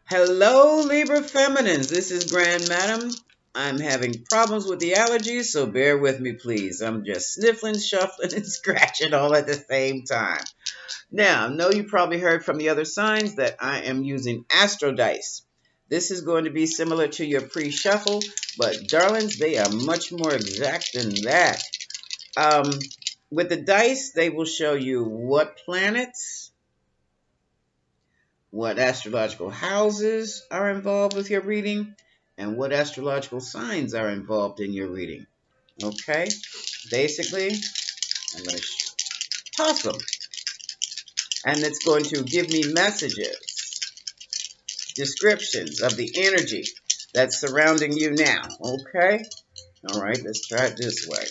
Hello, Libra Feminines. This is Grand Madam. I'm having problems with the allergies, so bear with me, please. I'm just sniffling, shuffling, and scratching all at the same time. Now, I know you probably heard from the other signs that I am using Astro Dice. This is going to be similar to your pre-shuffle, but darlings, they are much more exact than that. Um, with the dice, they will show you what planets, what astrological houses are involved with your reading, and what astrological signs are involved in your reading. Okay? Basically, I'm going to toss them. And it's going to give me messages, descriptions of the energy that's surrounding you now. Okay? All right, let's try it this way.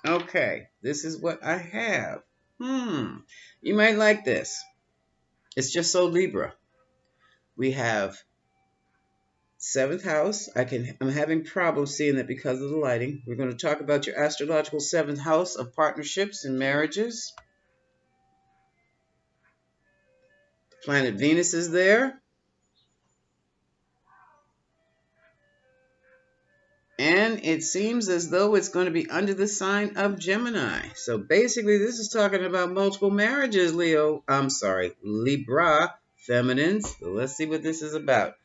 Okay, this is what I have. You might like this. It's just so Libra. We have seventh house. I'm having problems seeing it because of the lighting. We're going to talk about your astrological seventh house of partnerships and marriages. Planet Venus is there. And it seems as though it's going to be under the sign of Gemini. So basically, this is talking about multiple marriages, Libra feminines. So let's see what this is about.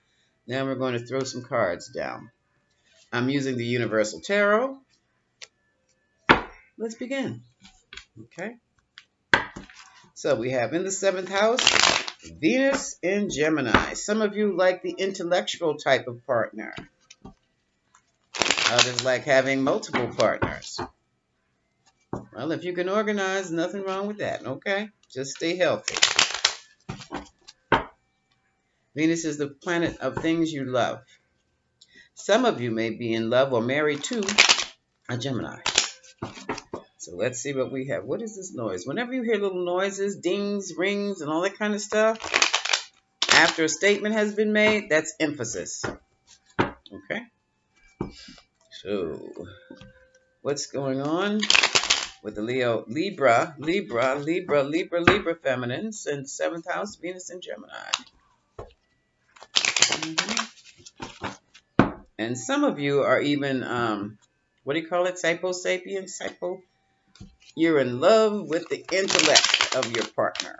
Now we're going to throw some cards down. I'm using the Universal Tarot. Let's begin. Okay. So we have in the seventh house, Venus in Gemini. Some of you like the intellectual type of partner. Others like having multiple partners. Well, if you can organize, nothing wrong with that, okay? Just stay healthy. Venus is the planet of things you love. Some of you may be in love or married to a Gemini. So let's see what we have. What is this noise? Whenever you hear little noises, dings, rings, and all that kind of stuff, after a statement has been made, that's emphasis. Okay? So, what's going on with the Libra feminines and seventh house, Venus and Gemini? And some of you are even, what do you call it? Psycho-sapient? You're in love with the intellect of your partner.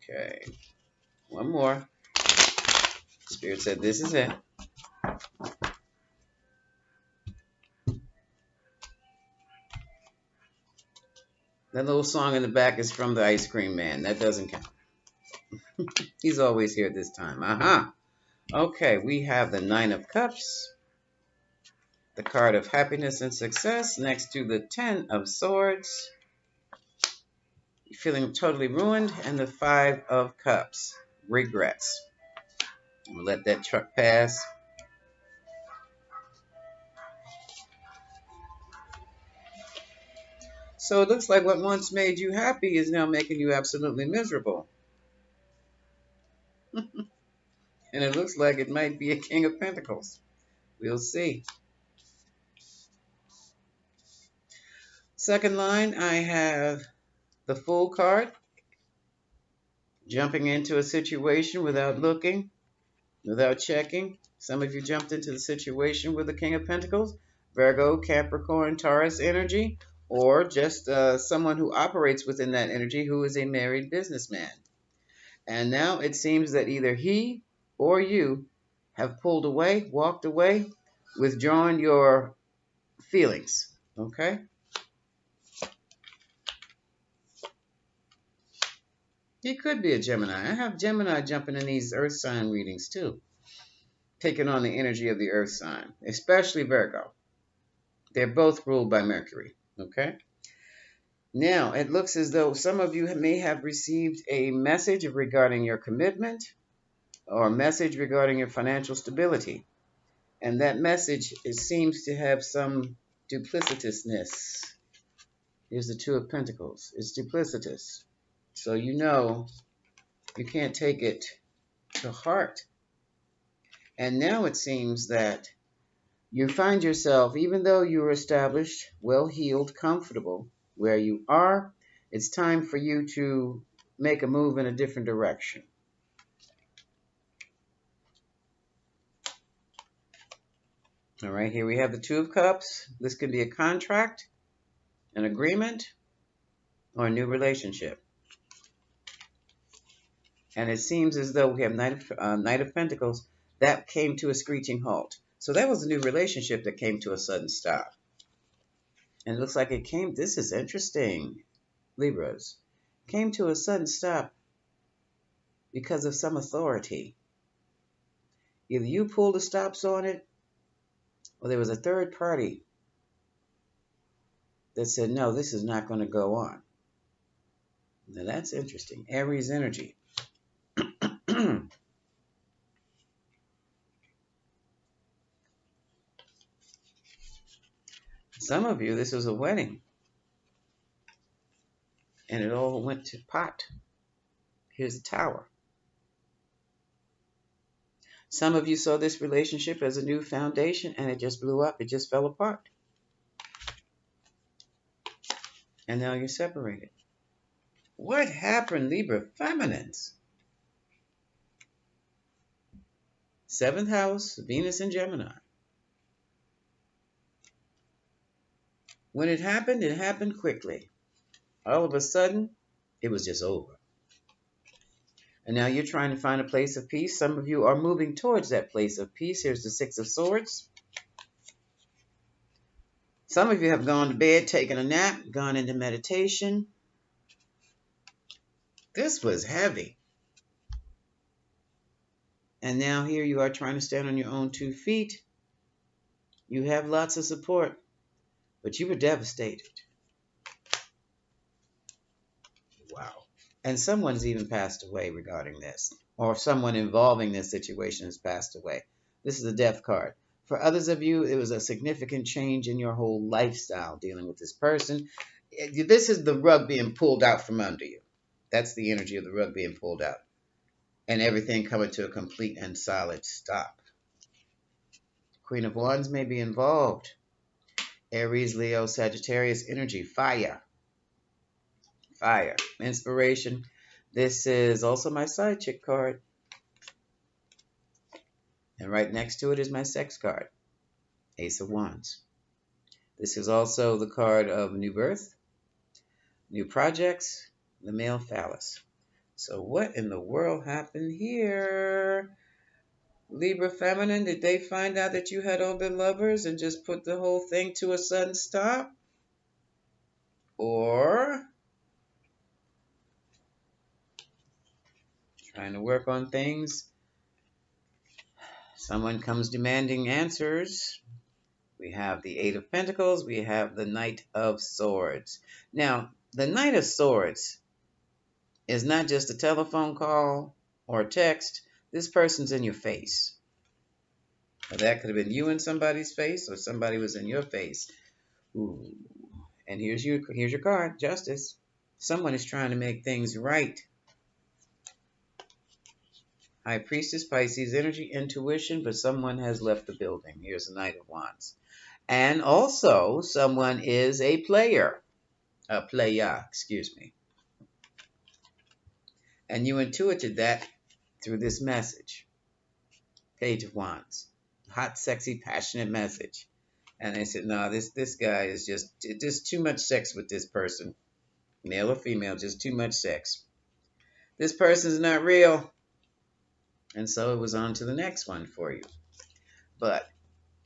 Okay. One more. Spirit said this is it. That little song in the back is from the Ice Cream Man. That doesn't count. He's always here this time. Okay, we have the Nine of Cups, the card of happiness and success next to the Ten of Swords. You're feeling totally ruined, and the Five of Cups, regrets. I'm going to let that truck pass. So it looks like what once made you happy is now making you absolutely miserable. And it looks like it might be a King of Pentacles. We'll see. Second line, I have the Fool card. Jumping into a situation without looking, without checking. Some of you jumped into the situation with the King of Pentacles. Virgo, Capricorn, Taurus energy. Or just someone who operates within that energy who is a married businessman. And now it seems that either he or you have pulled away, walked away, withdrawn your feelings. Okay? He could be a Gemini. I have Gemini jumping in these earth sign readings too. Taking on the energy of the earth sign, especially Virgo. They're both ruled by Mercury. Okay? Now, it looks as though some of you may have received a message regarding your commitment or a message regarding your financial stability. And that message seems to have some duplicitousness. Here's the Two of Pentacles. It's duplicitous. So you know you can't take it to heart. And now it seems that you find yourself, even though you're established, well-heeled, comfortable, where you are. It's time for you to make a move in a different direction. All right, here we have the Two of Cups. This could be a contract, an agreement, or a new relationship. And it seems as though we have Knight of Pentacles. That came to a screeching halt. So that was a new relationship that came to a sudden stop. And it looks like it came, this is interesting, Libras, came to a sudden stop because of some authority. Either you pulled the stops on it, or there was a third party that said, no, this is not going to go on. Now that's interesting. Aries energy. Some of you, this was a wedding, and it all went to pot. Here's the Tower. Some of you saw this relationship as a new foundation, and it just blew up. It just fell apart. And now you're separated. What happened, Libra feminines? Seventh house, Venus and Gemini. When it happened quickly. All of a sudden, it was just over. And now you're trying to find a place of peace. Some of you are moving towards that place of peace. Here's the Six of Swords. Some of you have gone to bed, taken a nap, gone into meditation. This was heavy. And now here you are trying to stand on your own 2 feet. You have lots of support, but you were devastated. Wow. And someone's even passed away regarding this, or someone involving this situation has passed away. This is a death card. For others of you, it was a significant change in your whole lifestyle dealing with this person. This is the rug being pulled out from under you. That's the energy of the rug being pulled out. And everything coming to a complete and solid stop. Queen of Wands may be involved. Aries, Leo, Sagittarius energy. Fire. Fire. Inspiration. This is also my side chick card. And right next to it is my sex card. Ace of Wands. This is also the card of new birth, new projects, the male phallus. So what in the world happened here? Libra feminine, did they find out that you had other lovers and just put the whole thing to a sudden stop? Or trying to work on things? Someone comes demanding answers. We have the Eight of Pentacles. We have the Knight of Swords. Now, the Knight of Swords is not just a telephone call or a text. This person's in your face. Or that could have been you in somebody's face, or somebody was in your face. Ooh. And here's your card, Justice. Someone is trying to make things right. High Priestess, Pisces energy, intuition, but someone has left the building. Here's the Knight of Wands. And also, someone is a player. A playa, excuse me. And you intuited that through this message. Page of Wands. Hot, sexy, passionate message. And they said, no, this guy is just too much sex with this person. Male or female, just too much sex. This person's not real. And so it was on to the next one for you. But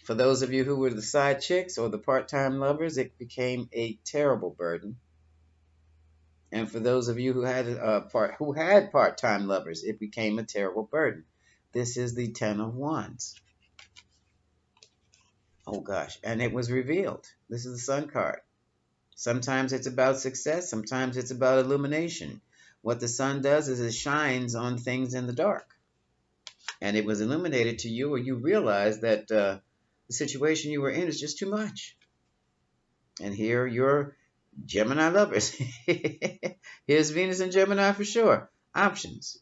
for those of you who were the side chicks or the part-time lovers, it became a terrible burden. And for those of you who had part-time lovers, it became a terrible burden. This is the Ten of Wands. Oh gosh, and it was revealed. This is the Sun card. Sometimes it's about success, sometimes it's about illumination. What the sun does is it shines on things in the dark. And it was illuminated to you, or you realized that the situation you were in is just too much. And here you're Gemini lovers. Here's Venus and Gemini for sure. Options.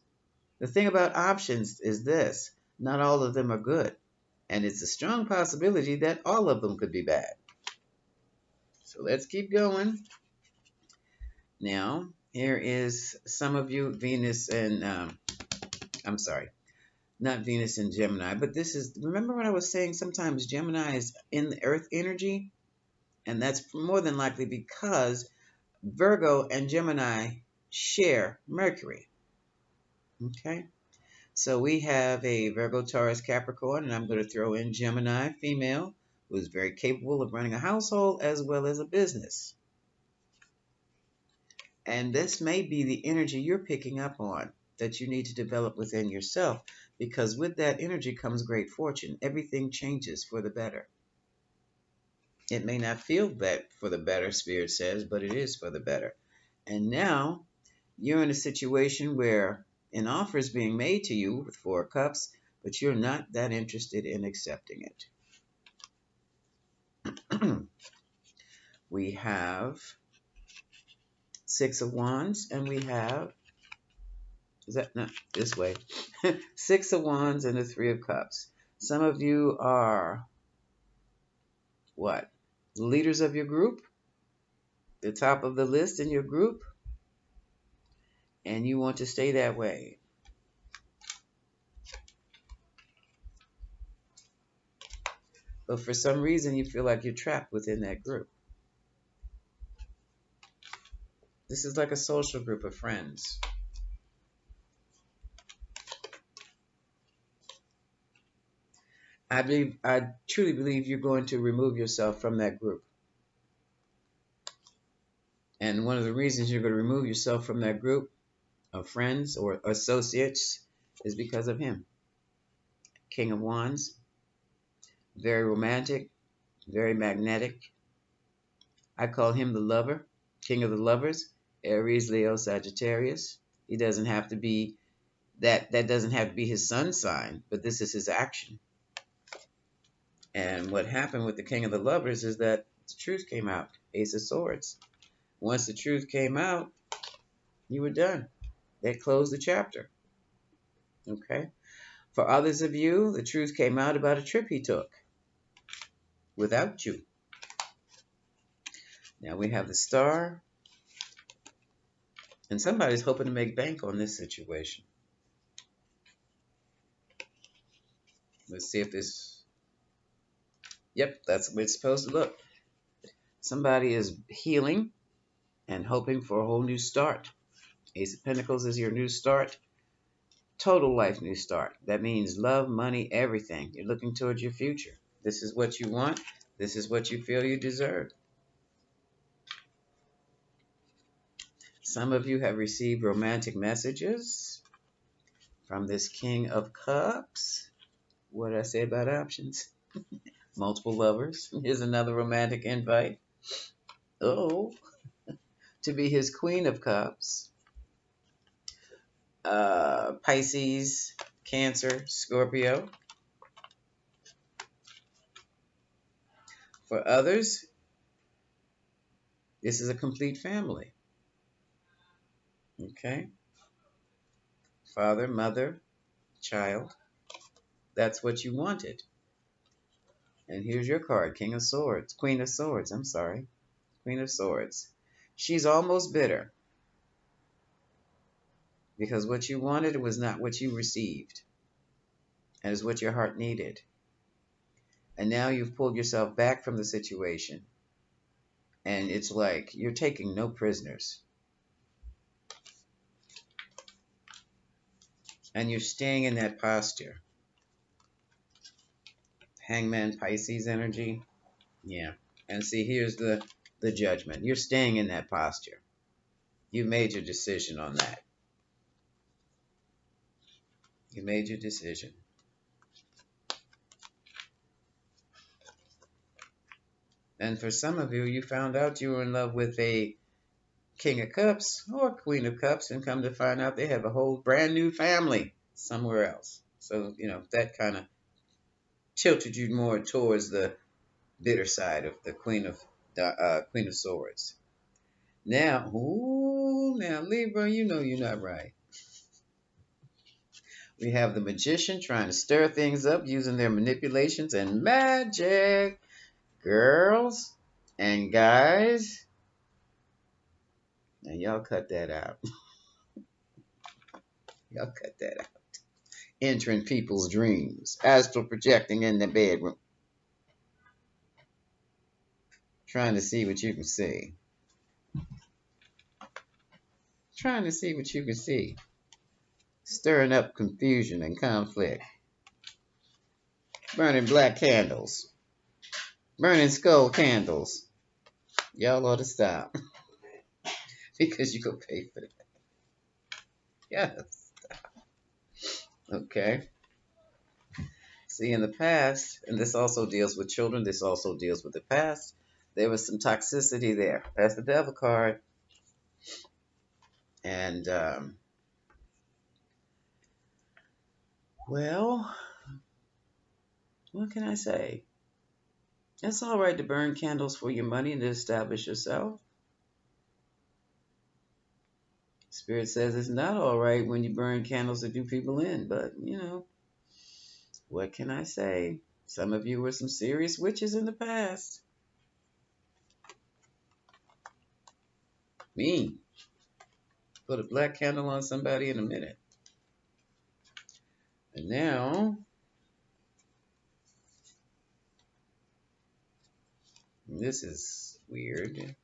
The thing about options is this. Not all of them are good. And it's a strong possibility that all of them could be bad. So let's keep going. Now, here is some of you, Venus and, I'm sorry, not Venus and Gemini, but this is, remember what I was saying? Sometimes Gemini is in the earth energy, and that's more than likely because Virgo and Gemini share Mercury. Okay, so we have a Virgo, Taurus, Capricorn, and I'm going to throw in Gemini, female, who is very capable of running a household as well as a business. And this may be the energy you're picking up on that you need to develop within yourself, because with that energy comes great fortune. Everything changes for the better. It may not feel that for the better, Spirit says, but it is for the better. And now you're in a situation where an offer is being made to you with 4 cups, but you're not that interested in accepting it. We have 6 of Wands, and we have, is that not this way? 6 of Wands and the 3 of Cups. Some of you are what? Leaders of your group, the top of the list in your group, and you want to stay that way. But for some reason, you feel like you're trapped within that group. This is like a social group of friends. I truly believe you're going to remove yourself from that group. And one of the reasons you're going to remove yourself from that group of friends or associates is because of him. King of Wands, very romantic, very magnetic. I call him the lover, king of the lovers, Aries, Leo, Sagittarius. He doesn't have to be that doesn't have to be his sun sign, but this is his action. And what happened with the king of the lovers is that the truth came out, Ace of Swords. Once the truth came out, you were done. They closed the chapter. Okay? For others of you, the truth came out about a trip he took without you. Now we have the Star, and somebody's hoping to make bank on this situation. Let's see if this, yep, that's the way it's supposed to look. Somebody is healing and hoping for a whole new start. Ace of Pentacles is your new start. Total life new start. That means love, money, everything. You're looking towards your future. This is what you want. This is what you feel you deserve. Some of you have received romantic messages from this King of Cups. What did I say about options? Multiple lovers. Here's another romantic invite. Oh, to be his Queen of Cups. Pisces, Cancer, Scorpio. For others, this is a complete family. Okay? Father, mother, child. That's what you wanted. And here's your card, King of Swords. Queen of Swords, I'm sorry. Queen of Swords. She's almost bitter because what you wanted was not what you received. And is what your heart needed. And now you've pulled yourself back from the situation. And it's like you're taking no prisoners. And you're staying in that posture. Hangman, Pisces energy. Yeah. And see, here's the judgment. You're staying in that posture. You made your decision on that. You made your decision. And for some of you, you found out you were in love with a King of Cups or Queen of Cups, and come to find out they have a whole brand new family somewhere else. So, that kind of tilted you more towards the bitter side of the Queen of Swords. Now, now Libra, you're not right. We have the Magician trying to stir things up using their manipulations and magic. Girls and guys, And y'all cut that out. Y'all cut that out. Entering people's dreams. Astral projecting in the bedroom. Trying to see what you can see. Trying to see what you can see. Stirring up confusion and conflict. Burning black candles. Burning skull candles. Y'all ought to stop. Because you go pay for that. Yes. Okay. See, in the past, and this also deals with children, this also deals with the past, there was some toxicity there. That's the devil card. And, well, what can I say? It's all right to burn candles for your money and to establish yourself. Spirit says it's not all right when you burn candles to do people in, but, what can I say? Some of you were some serious witches in the past. Mean. Put a black candle on somebody in a minute. And now, this is weird.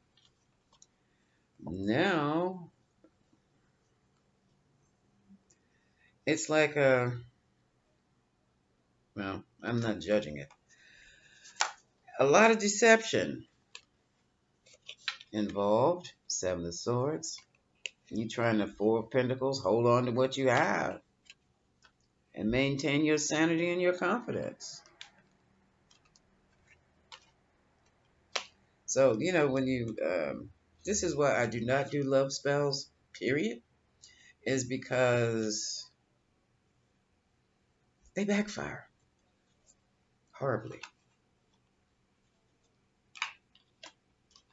Now, it's like well, I'm not judging it. A lot of deception involved. Seven of Swords. You trying to Four of Pentacles, hold on to what you have and maintain your sanity and your confidence. So, when you, this is why I do not do love spells, period, is because they backfire horribly.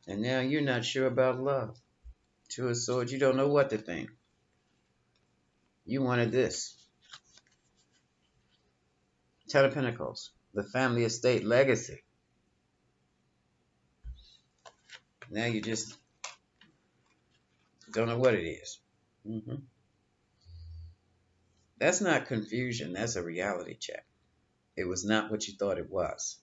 And now you're not sure about love. Two of Swords, you don't know what to think. You wanted this. Ten of Pentacles, the family estate legacy. Now you just don't know what it is. That's not confusion. That's a reality check. It was not what you thought it was.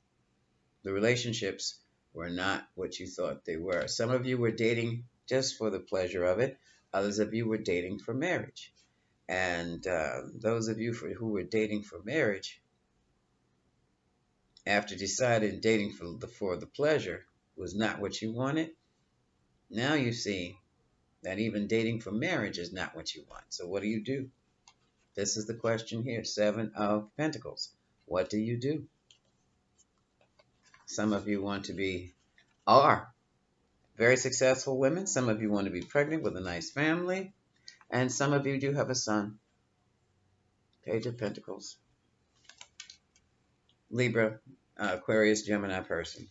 The relationships were not what you thought they were. Some of you were dating just for the pleasure of it. Others of you were dating for marriage. And those of you who were dating for marriage, after deciding dating for the pleasure was not what you wanted, now you see that even dating for marriage is not what you want. So what do you do? This is the question here. Seven of Pentacles. What do you do? Some of you are very successful women. Some of you want to be pregnant with a nice family. And some of you do have a son. Page of Pentacles. Libra, Aquarius, Gemini person.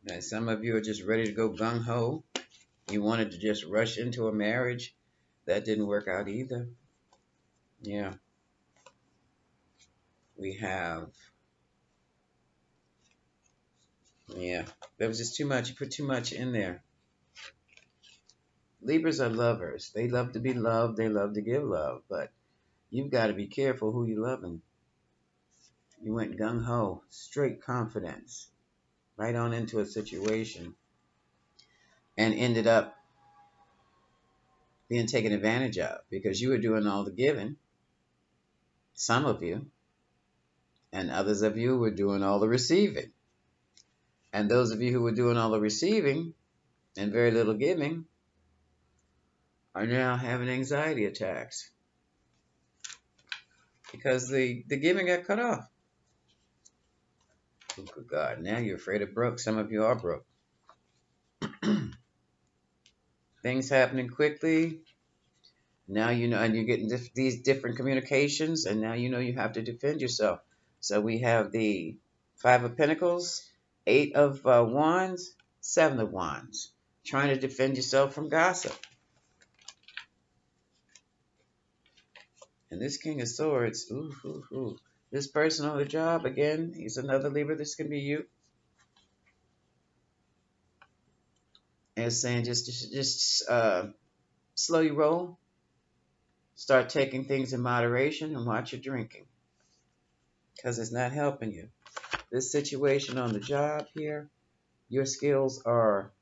And some of you are just ready to go gung-ho. You wanted to just rush into a marriage. That didn't work out either. Yeah. We have... Yeah. There was just too much. You put too much in there. Libras are lovers. They love to be loved. They love to give love. But you've got to be careful who you're loving. You went gung-ho. Straight confidence. Right on into a situation. And ended up being taken advantage of. Because you were doing all the giving. Some of you. And others of you were doing all the receiving. And those of you who were doing all the receiving and very little giving are now having anxiety attacks because the giving got cut off. Oh, good God. Now you're afraid of broke. Some of you are broke. Things happening quickly. Now you know, and you're getting these different communications, and now you know you have to defend yourself. So we have the Five of Pentacles, Eight of Wands, Seven of Wands. Trying to defend yourself from gossip. And this King of Swords, ooh. This person on the job, again, he's another Libra. This can be you. And it's saying just slow your roll. Start taking things in moderation and watch your drinking because it's not helping you. This situation on the job here, your skills are,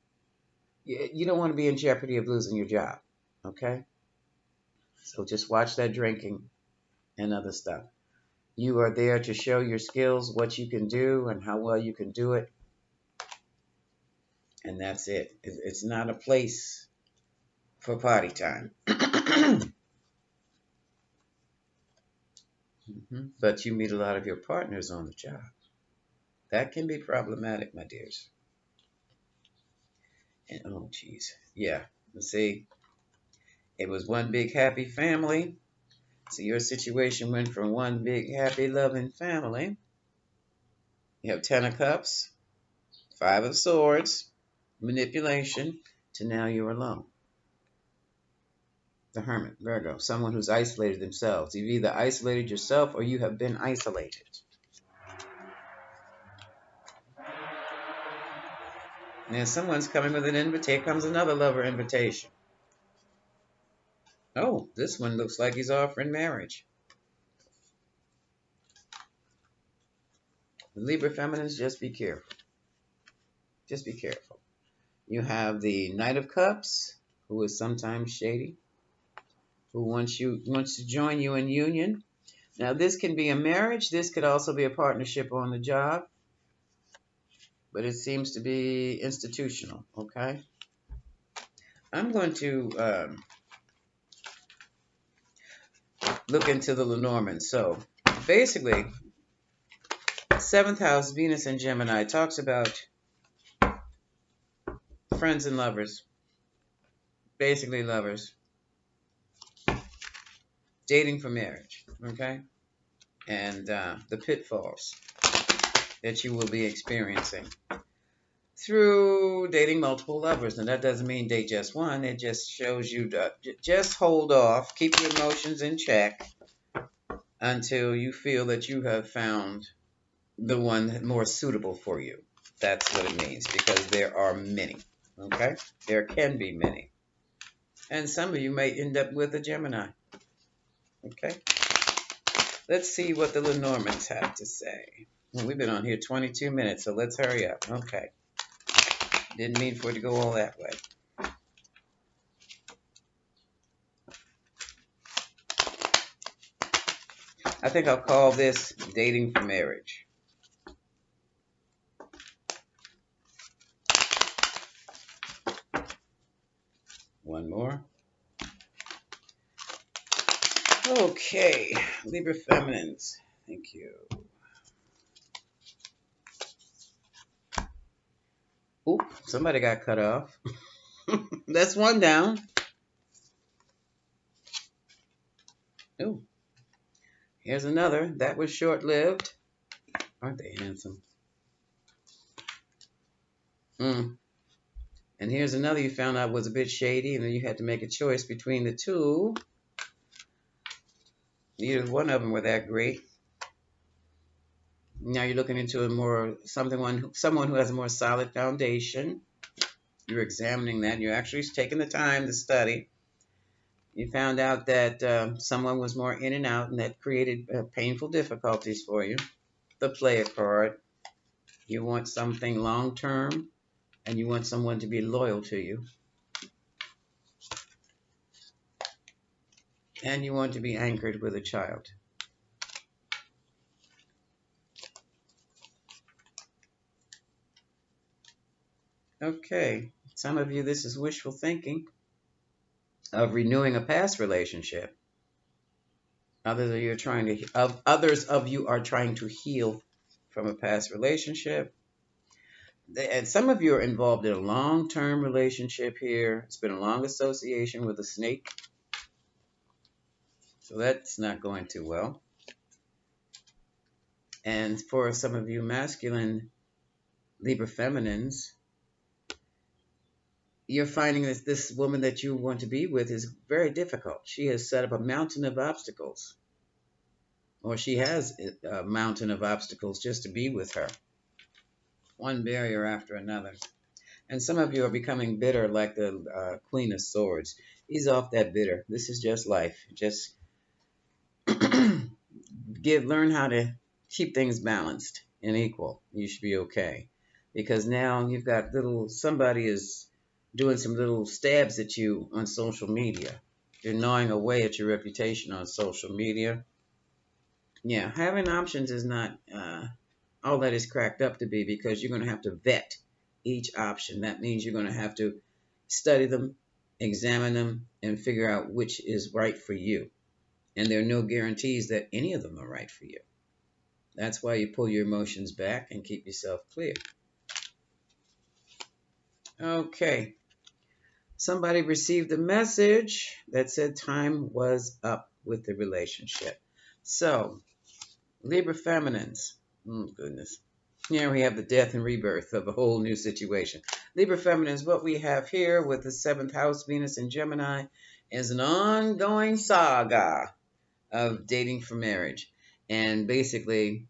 you don't want to be in jeopardy of losing your job. Okay? So just watch that drinking and other stuff. You are there to show your skills, what you can do, and how well you can do it. And that's it. It's not a place for party time. But you meet a lot of your partners on the job. That can be problematic, my dears. And oh, geez. Yeah. Let's see. It was one big happy family. So your situation went from one big happy loving family. You have 10 of cups, 5 of swords, manipulation, to now you're alone. The hermit, Virgo, someone who's isolated themselves. You've either isolated yourself or you have been isolated. And someone's coming with an invitation. Here comes another lover invitation. Oh, this one looks like he's offering marriage. The Libra feminines, just be careful. Just be careful. You have the Knight of Cups, who is sometimes shady, who wants to join you in union. Now, this can be a marriage. This could also be a partnership on the job. But it seems to be institutional, okay? I'm going to look into the Lenormand. So, basically, 7th house, Venus and Gemini, talks about friends and lovers. Basically, lovers. Dating for marriage, okay? And the pitfalls that you will be experiencing through dating multiple lovers. And that doesn't mean date just one. It just shows you to just hold off, keep your emotions in check until you feel that you have found the one more suitable for you. That's what it means, because there are many, okay? There can be many. And some of you may end up with a Gemini, okay? Let's see what the Lenormands have to say. Well, we've been on here 22 minutes, so let's hurry up. Okay. Didn't mean for it to go all that way. I think I'll call this dating for marriage. One more. Okay, Libra feminines. Thank you. Oop, somebody got cut off. That's one down. Ooh, here's another. That was short-lived. Aren't they handsome? And here's another you found out was a bit shady, and then you had to make a choice between the two. Neither one of them were that great. Now you're looking into a more someone who has a more solid foundation. You're examining that. You're actually taking the time to study. You found out that someone was more in and out, and that created painful difficulties for you. The player card. You want something long-term, and you want someone to be loyal to you. And you want to be anchored with a child. Okay, some of you, this is wishful thinking of renewing a past relationship. Others of you are trying to heal from a past relationship. And some of you are involved in a long-term relationship here. It's been a long association with a snake. So that's not going too well. And for some of you masculine Libra feminines, you're finding that this woman that you want to be with is very difficult. She has set up a mountain of obstacles. or she has a mountain of obstacles just to be with her, one barrier after another. And some of you are becoming bitter like the Queen of Swords. Ease off that bitter. This is just life. Just learn how to keep things balanced and equal. You should be okay. Because now you've got somebody is doing some little stabs at you on social media. They're gnawing away at your reputation on social media. Yeah, having options is not all that is cracked up to be, because you're going to have to vet each option. That means you're going to have to study them, examine them, and figure out which is right for you. And there are no guarantees that any of them are right for you. That's why you pull your emotions back and keep yourself clear. Okay. Somebody received a message that said time was up with the relationship. So, Libra feminines. Oh, goodness. Here we have the death and rebirth of a whole new situation. Libra feminines, what we have here with the 7th house, Venus and Gemini, is an ongoing saga of dating for marriage. And basically,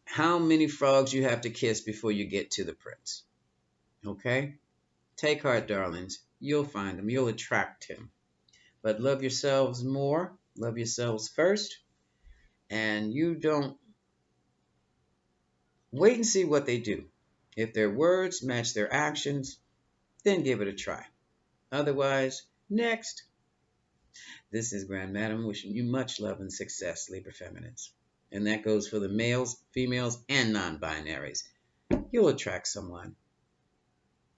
how many frogs you have to kiss before you get to the prince. Okay? Take heart, darlings. You'll find him. You'll attract him. But love yourselves more. Love yourselves first. And you don't wait and see what they do. If their words match their actions, then give it a try. Otherwise, next. This is Grand Madam wishing you much love and success, Libra Feminines. And that goes for the males, females, and non-binaries. You'll attract someone,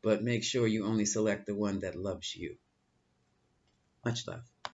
but make sure you only select the one that loves you. Much love.